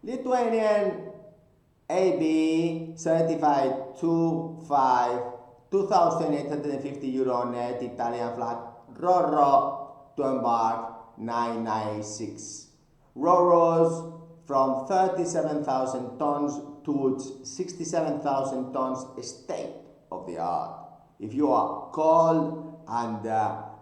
Lithuanian AB certified 2,850 euro net Italian flag Roro to Embark 996. Roros from 37,000 tons to 67,000 tons state of the art. If you are cold and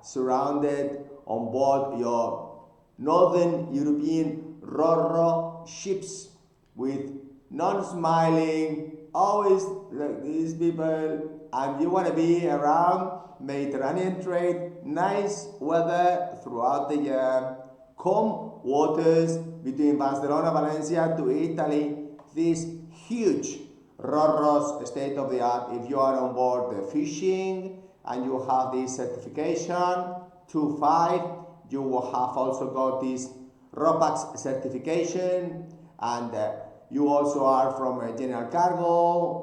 surrounded on board your Northern European Roro ships with non-smiling, always like these people, and you want to be around Mediterranean trade, nice weather throughout the year, calm waters between Barcelona, Valencia to Italy, this huge Roros state of the art. If you are on board the fishing and you have this certification 2.5, you will have also got this ROPAX certification, and you also are from a general cargo,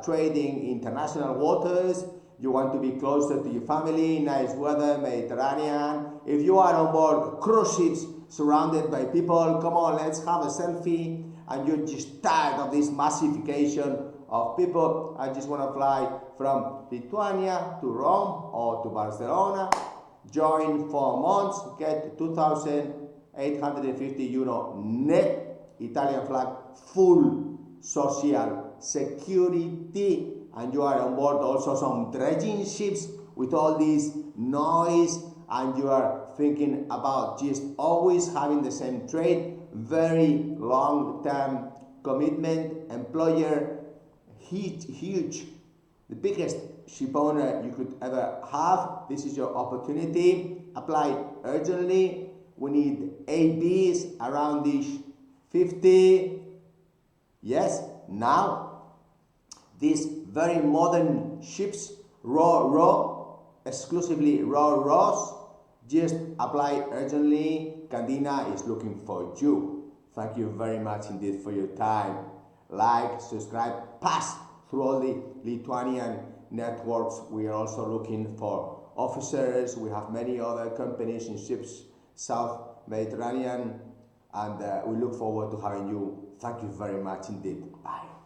trading international waters. You want to be closer to your family, nice weather, Mediterranean. If you are on board cruise ships surrounded by people, come on, let's have a selfie. And you're just tired of this massification of people. I just want to fly from Lithuania to Rome or to Barcelona, join 4 months, get 2,850 euro net Italian flag, full social security, and you are on board also some dredging ships with all this noise, and you are thinking about just always having the same trade, very long-term commitment, employer, huge, the biggest ship owner you could ever have. This is your opportunity. Apply urgently. We need ABs around these 50. Yes, now these very modern ships, Roro, exclusively Roros, just apply urgently. Candina is looking for you. Thank you very much indeed for your time. Like, subscribe, pass through all the Lithuanian networks. We are also looking for officers. We have many other companies in ships, South Mediterranean, and we look forward to having you. Thank you very much indeed. Bye.